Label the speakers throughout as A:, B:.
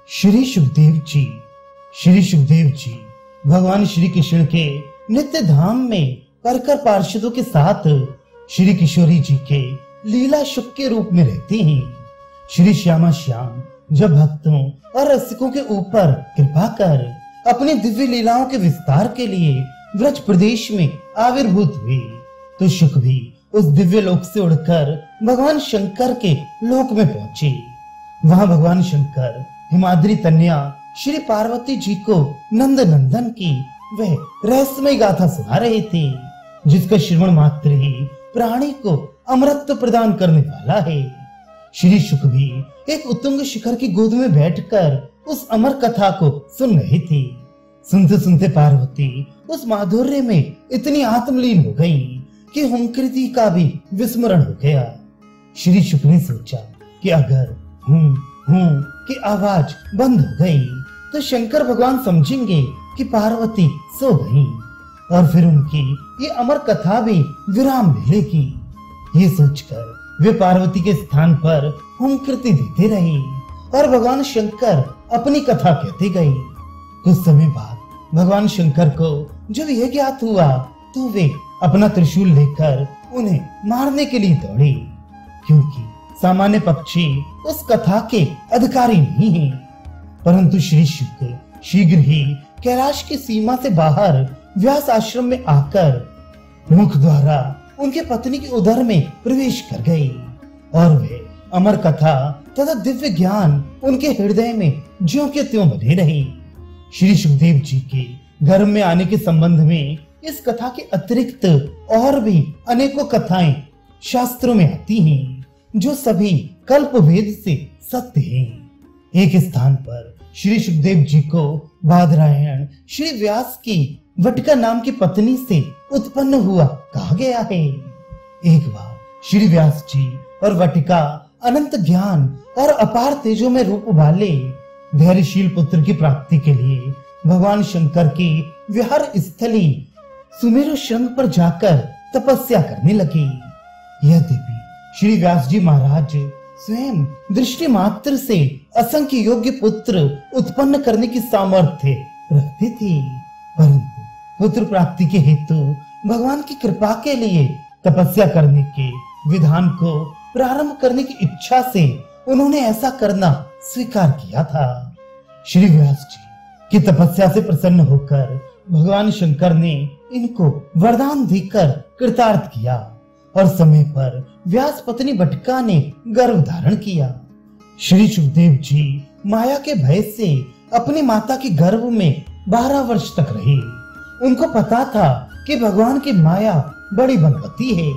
A: श्री सुखदेव जी भगवान श्री कृष्ण के नित्य धाम में परकर पार्षदों के साथ श्री किशोरी जी के लीला शुक के रूप में रहते हैं। श्री श्यामा श्याम जब भक्तों और रसिकों के ऊपर कृपा कर अपनी दिव्य लीलाओं के विस्तार के लिए ब्रज प्रदेश में आविर्भूत हुए, तो शुक भी उस दिव्य लोक से उड़कर भगवान शंकर के लोक में पहुंचे। वहां भगवान शंकर हिमाद्री कन्या श्री पार्वती जी को नंद नंदन की वह रहस्यमय गाथा सुना रहे थे, जिसका श्रवण मात्र ही प्राणी को अमृत प्रदान करने वाला है। श्री शुक भी एक उत्तुंग शिखर की गोद में बैठकर उस अमर कथा को सुन रहे थे। सुनते सुनते पार्वती उस माधुर्य में इतनी आत्मलीन हो गई कि हुंकृति का भी विस्मरण हो गया। श्री शुक ने सोचा कि अगर हूं की आवाज बंद हो गई तो शंकर भगवान समझेंगे कि पार्वती सो गई और फिर उनकी ये अमर कथा भी विराम मिलेगी। ये सोचकर वे पार्वती के स्थान पर हुंकृति देते रहे और भगवान शंकर अपनी कथा कहते गए। कुछ समय बाद भगवान शंकर को जब यह ज्ञात हुआ तो वे अपना त्रिशूल लेकर उन्हें मारने के लिए दौड़े, क्योंकि सामान्य पक्षी उस कथा के अधिकारी नहीं हैं। परंतु श्री शुक शीघ्र ही कैलाश की सीमा से बाहर व्यास आश्रम में आकर मुख द्वारा उनके पत्नी के उदर में प्रवेश कर गए और वे अमर कथा तथा दिव्य ज्ञान उनके हृदय में ज्यों के त्यों बने रहे। श्री सुखदेव जी के गर्भ में आने के संबंध में इस कथा के अतिरिक्त और भी अनेकों कथाएं शास्त्रों में आती हैं, जो सभी कल्प भेद से सत्य हैं। एक स्थान पर श्री सुखदेव जी को बादरायण श्री व्यास की वटिका नाम की पत्नी से उत्पन्न हुआ कहा गया है। एक बार श्री व्यास जी और वटिका अनंत ज्ञान और अपार तेजों में रूप वाले धैर्यशील पुत्र की प्राप्ति के लिए भगवान शंकर की विहार स्थली सुमेरु शृंग पर जाकर तपस्या करने लगे। यद्यपि श्री व्यास जी महाराज स्वयं दृष्टि मात्र से असंख्य योग्य पुत्र उत्पन्न करने की सामर्थ्य रखते थे, परंतु पुत्र प्राप्ति के हेतु भगवान की कृपा के लिए तपस्या करने के विधान को प्रारंभ करने की इच्छा से उन्होंने ऐसा करना स्वीकार किया था। श्री व्यास जी की तपस्या से प्रसन्न होकर भगवान शंकर ने इनको वरदान देकर कृतार्थ किया और समय पर व्यास पत्नी वटिका ने गर्भ धारण किया। श्री सुखदेव जी माया के भय से अपनी माता के गर्भ में 12 वर्ष तक रहे। उनको पता था कि भगवान की माया बड़ी बलवती है।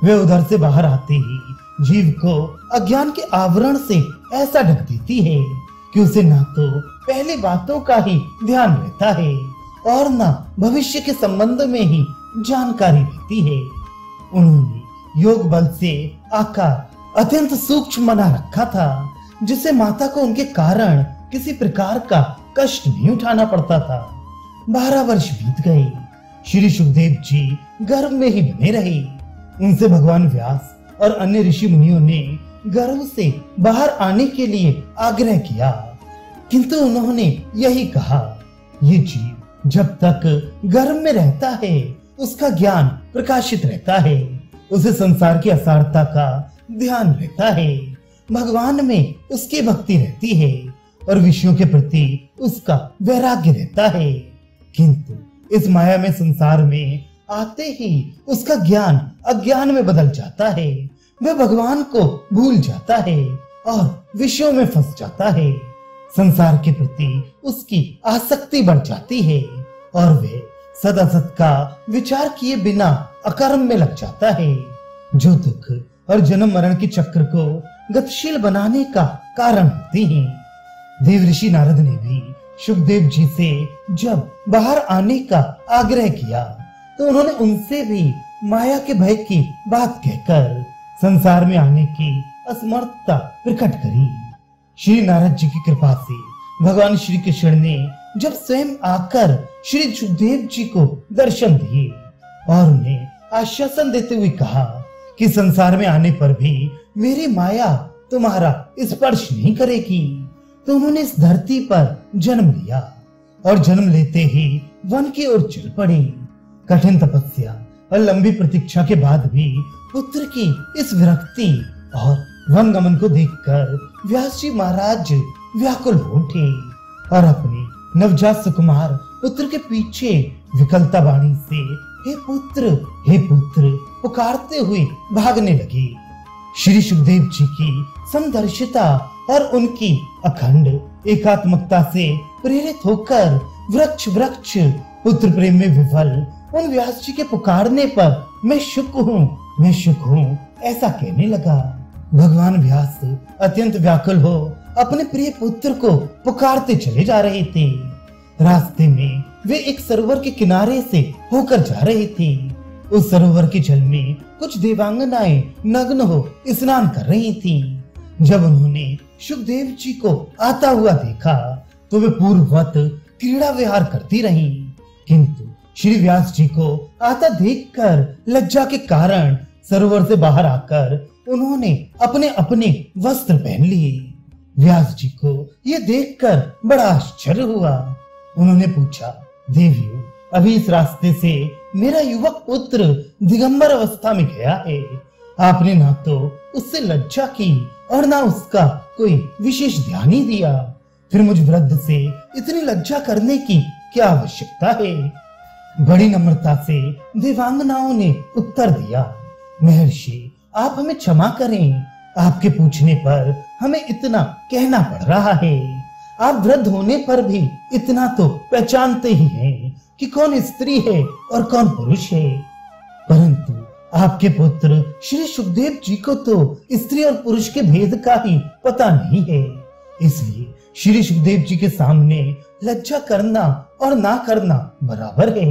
A: वे उधर से बाहर आते ही जीव को अज्ञान के आवरण से ऐसा ढक देती है कि उसे ना तो पहली बातों का ही ध्यान रहता है और ना भविष्य के संबंध में ही जानकारी रहती है। उन्होंने योग बल से आकार अत्यंत सूक्ष्म बना रखा था, जिससे माता को उनके कारण किसी प्रकार का कष्ट नहीं उठाना पड़ता था। 12 वर्ष बीत गए। श्री सुखदेव जी गर्भ में ही बने रहे। उनसे भगवान व्यास और अन्य ऋषि मुनियों ने गर्भ से बाहर आने के लिए आग्रह किया, किंतु उन्होंने यही कहा, ये जीव जब तक गर्भ में रहता है उसका ज्ञान प्रकाशित रहता है, उसे संसार की असारता का ध्यान रहता है, भगवान में उसकी भक्ति रहती है और विषयों के प्रति उसका वैराग्य रहता है, किंतु इस माया में संसार में आते ही उसका ज्ञान अज्ञान में बदल जाता है। वह भगवान को भूल जाता है और विषयों में फंस जाता है। संसार के प्रति उसकी आसक्ति बढ़ जाती है और वह सदासत का विचार किए बिना अकर्म में लग जाता है, जो दुख और जन्म मरण के चक्र को गतिशील बनाने का कारण होते हैं। देव ऋषि नारद ने भी सुखदेव जी से जब बाहर आने का आग्रह किया तो उन्होंने उनसे भी माया के भय की बात कहकर संसार में आने की असमर्थता प्रकट करी। श्री नारद जी की कृपा से भगवान श्री कृष्ण ने जब स्वयं आकर श्री सुखदेव जी को दर्शन दिए और उन्हें आश्वासन देते हुए कहा कि संसार में आने पर भी मेरी माया तुम्हारा स्पर्श नहीं करेगी, तो उन्होंने इस धरती पर जन्म लिया और जन्म लेते ही वन की ओर चल पड़े। कठिन तपस्या और लंबी प्रतीक्षा के बाद भी पुत्र की इस विरक्ति और वन गमन को देखकर व्यास जी महाराज व्याकुल हो उठे और अपने नवजात सुकुमार पुत्र के पीछे विकलता वाणी से हे पुत्र पुकारते हुए भागने लगे। श्री सुखदेव जी की समदर्शिता और उनकी अखंड एकात्मकता से प्रेरित होकर वृक्ष पुत्र प्रेम में विफल उन व्यास जी के पुकारने पर मैं शुक हूँ ऐसा कहने लगा। भगवान व्यास अत्यंत व्याकुल हो अपने प्रिय पुत्र को पुकारते चले जा रहे थे। रास्ते में वे एक सरोवर के किनारे से होकर जा रहे थे। उस सरोवर के जल में कुछ देवांगनाएं नग्न हो स्नान कर रही थीं। जब उन्होंने सुखदेव जी को आता हुआ देखा तो वे पूर्ववत क्रीड़ा विहार करती रहीं, किंतु श्री व्यास जी को आता देखकर लज्जा के कारण सरोवर से बाहर आकर उन्होंने अपने अपने वस्त्र पहन लिए। व्यास जी को यह देखकर बड़ा आश्चर्य हुआ। उन्होंने पूछा, देवियों, अभी इस रास्ते से मेरा युवक पुत्र दिगंबर अवस्था में गया है। आपने ना तो उससे लज्जा की और ना उसका कोई विशेष ध्यान ही दिया। फिर मुझ वृद्ध से इतनी लज्जा करने की क्या आवश्यकता है? बड़ी नम्रता से देवांगनाओं ने उत्तर दिया, महर्षि, आप हमें क्षमा करें। आपके पूछने पर हमें इतना कहना पड़ रहा है। आप वृद्ध होने पर भी इतना तो पहचानते ही हैं कि कौन स्त्री है और कौन पुरुष है। परंतु आपके पुत्र श्री सुखदेव जी को तो स्त्री और पुरुष के भेद का ही पता नहीं है। इसलिए श्री सुखदेव जी के सामने लज्जा करना और ना करना बराबर है।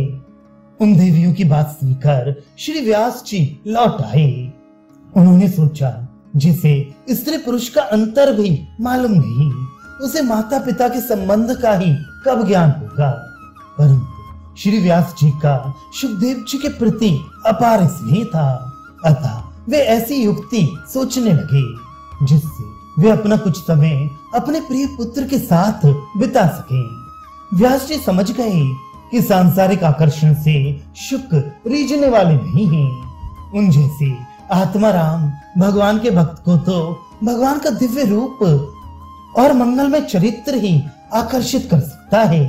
A: उन देवियों की बात सुनकर श्री व्यास जी लौट आए। उन्होंने सोचा, जिसे स्त्री पुरुष का अंतर भी मालूम नहीं, उसे माता पिता के संबंध का ही कब ज्ञान होगा। परंतु श्री व्यास जी का सुखदेव जी के प्रति अपार स्नेह था, अतः वे ऐसी युक्ति सोचने लगे जिससे वे अपना कुछ समय अपने प्रिय पुत्र के साथ बिता सके। व्यास जी समझ गए कि सांसारिक आकर्षण से शुक रीझने वाले नहीं हैं। उन जैसे आत्माराम भगवान के भक्त को तो भगवान का दिव्य रूप और मंगलमय चरित्र ही आकर्षित कर सकता है।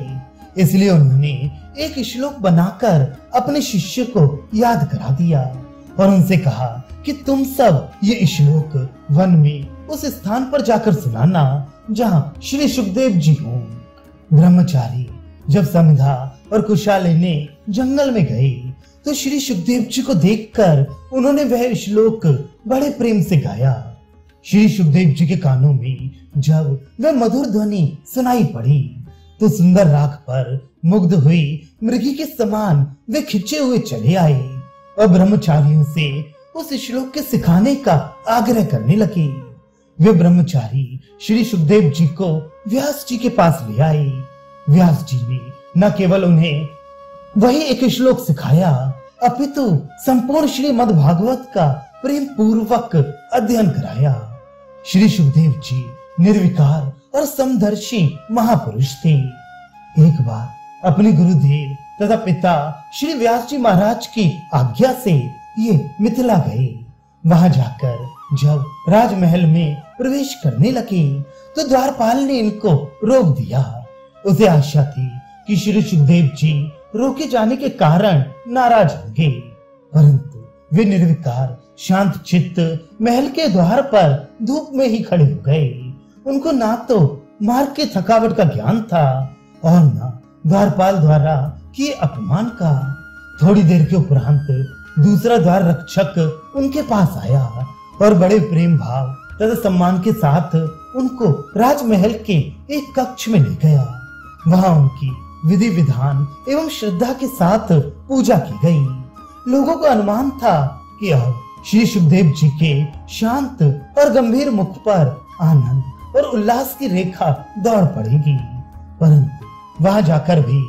A: इसलिए उन्होंने एक श्लोक बनाकर अपने शिष्य को याद करा दिया और उनसे कहा कि तुम सब ये श्लोक वन में उस स्थान पर जाकर सुनाना जहाँ श्री सुखदेव जी हों। ब्रह्मचारी जब समधा और कुशा लेने जंगल में गए तो श्री सुखदेव जी को देखकर उन्होंने वह श्लोक बड़े प्रेम से गाया। श्री सुखदेव जी के कानों में जब वह मधुर ध्वनि सुनाई पड़ी तो सुंदर राग पर मुग्ध हुई मृगी के समान वे खिंचे हुए चले आए और ब्रह्मचारियों से उस श्लोक के सिखाने का आग्रह करने लगे। वे ब्रह्मचारी श्री सुखदेव जी को व्यास जी के पास ले आए। व्यास जी ने न केवल उन्हें वही एक श्लोक सिखाया, अपितु संपूर्ण श्रीमद् भागवत का प्रेम पूर्वक अध्ययन कराया। श्री सुखदेव जी निर्विकार और समदर्शी महापुरुष थे। एक बार अपने गुरुदेव तथा पिता श्री व्यास जी महाराज की आज्ञा से ये मिथिला गए। वहां जाकर जब राजमहल में प्रवेश करने लगे तो द्वारपाल ने इनको रोक दिया। उसे आशा थी कि श्री सुखदेव जी रोके जाने के कारण नाराज होंगे, परंतु वे निर्विकार शांत चित्त महल के द्वार पर धूप में ही खड़े हो गए। उनको ना तो मार्ग के थकावट का ज्ञान था और न द्वारपाल द्वारा किए अपमान का। थोड़ी देर के उपरांत दूसरा द्वार रक्षक उनके पास आया और बड़े प्रेम भाव तथा सम्मान के साथ उनको राजमहल के एक कक्ष में ले गया। वहां उनकी विधि विधान एवं श्रद्धा के साथ पूजा की गई। लोगों को अनुमान था कि अब श्री सुखदेव जी के शांत और गंभीर मुख पर आनंद और उल्लास की रेखा दौड़ पड़ेगी, परंतु वहां जाकर भी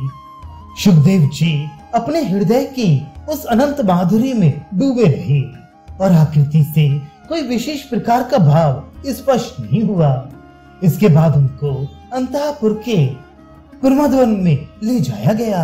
A: सुखदेव जी अपने हृदय की उस अनंत माधुरी में डूबे रहे और आकृति से कोई विशेष प्रकार का भाव स्पष्ट नहीं हुआ। इसके बाद उनको अंतःपुर के प्रमोदवन में ले जाया गया,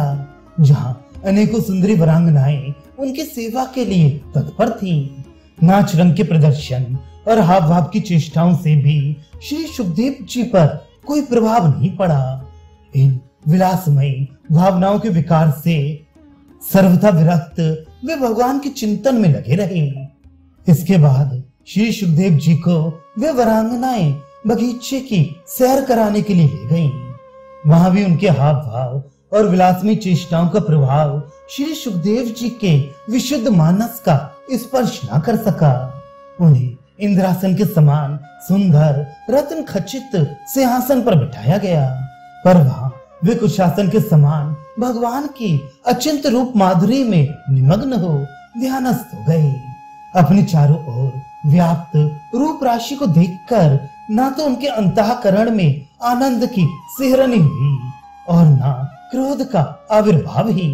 A: जहां अनेकों सुंदरी वरांगनाएं उनकी सेवा के लिए तत्पर थीं। नाच रंग के प्रदर्शन और हाव भाव की चेष्टाओं से भी श्री सुखदेव जी पर कोई प्रभाव नहीं पड़ा। इन विलासमयी भावनाओं के विकार से सर्वथा विरक्त वे भगवान के चिंतन में लगे रहे। इसके बाद श्री सुखदेव जी को वे वरांगनाएं बगीचे की सैर कराने के लिए ले गईं। वहां भी उनके हाव भाव और विलासमयी चेष्टाओं का प्रभाव श्री सुखदेव जी के विशुद्ध मानस का स्पर्श न कर सका। उन्हें इंद्रासन के समान सुंदर रत्न खचित सिंहासन पर बिठाया गया, पर वहां वे कुशासन के समान भगवान की अचिंत रूप माधुरी में निमग्न हो ध्यानस्थ हो गए। अपने चारों ओर व्याप्त रूप राशि को देखकर ना तो उनके अंतःकरण में आनंद की सिहरनी हुई और ना क्रोध का आविर्भाव ही।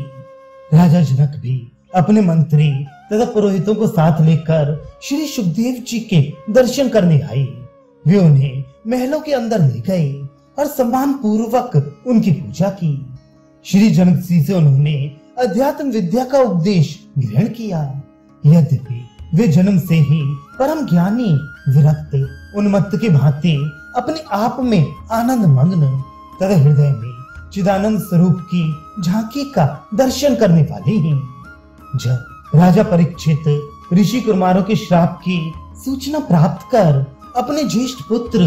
A: राजा जनक भी अपने मंत्री तथा पुरोहितों को साथ लेकर श्री सुखदेव जी के दर्शन करने आए। वे उन्हें महलों के अंदर ले गए और सम्मान पूर्वक उनकी पूजा की। श्री जनक जी से उन्होंने अध्यात्म विद्या का उपदेश ग्रहण किया। यद्यपि वे जन्म से ही परम ज्ञानी विरक्त उन्मत्त के भांति अपने आप में आनंद मग्न तथा हृदय में चिदानंद स्वरूप की झांकी का दर्शन करने वाले हैं। जब राजा परीक्षित ऋषि कुमारों के श्राप की सूचना प्राप्त कर अपने ज्येष्ठ पुत्र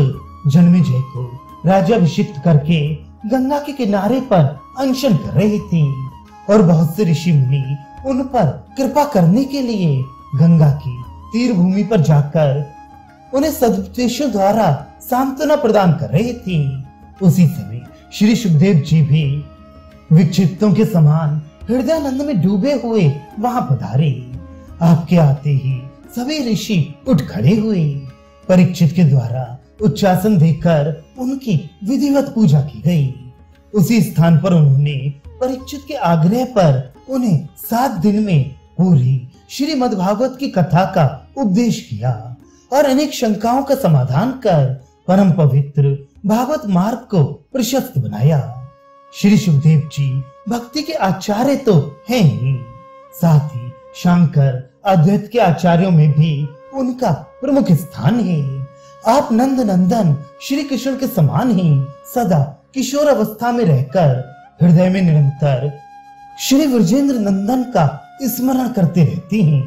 A: जन्मेजय को राज्याभिषिक्त करके गंगा के किनारे पर अनशन कर रहे थे और बहुत से ऋषि मुनि उन पर कृपा करने के लिए गंगा की तीर भूमि पर जाकर उन्हें सदुपदेशों द्वारा सांत्वना प्रदान कर रहे थे, उसी समय श्री सुखदेव जी भी विक्षिप्तों के समान हृदयानंद में डूबे हुए वहां पधारे। आपके आते ही सभी ऋषि उठ खड़े हुए। परीक्षित के द्वारा उच्चासन देकर उनकी विधिवत पूजा की गई। उसी स्थान पर उन्होंने परीक्षित के आग्रह पर उन्हें 7 दिन में पूरी श्रीमद् भागवत की कथा का उपदेश किया और अनेक शंकाओं का समाधान कर परम पवित्र भागवत मार्ग को प्रशस्त बनाया। श्री सुखदेव जी भक्ति के आचार्य तो हैं ही, साथ ही शंकर अद्वैत के आचार्यों में भी उनका प्रमुख स्थान है। आप नंद नंदन श्री कृष्ण के समान ही सदा किशोर अवस्था में रहकर हृदय में निरंतर श्री विजेंद्र नंदन का स्मरण करते रहते हैं।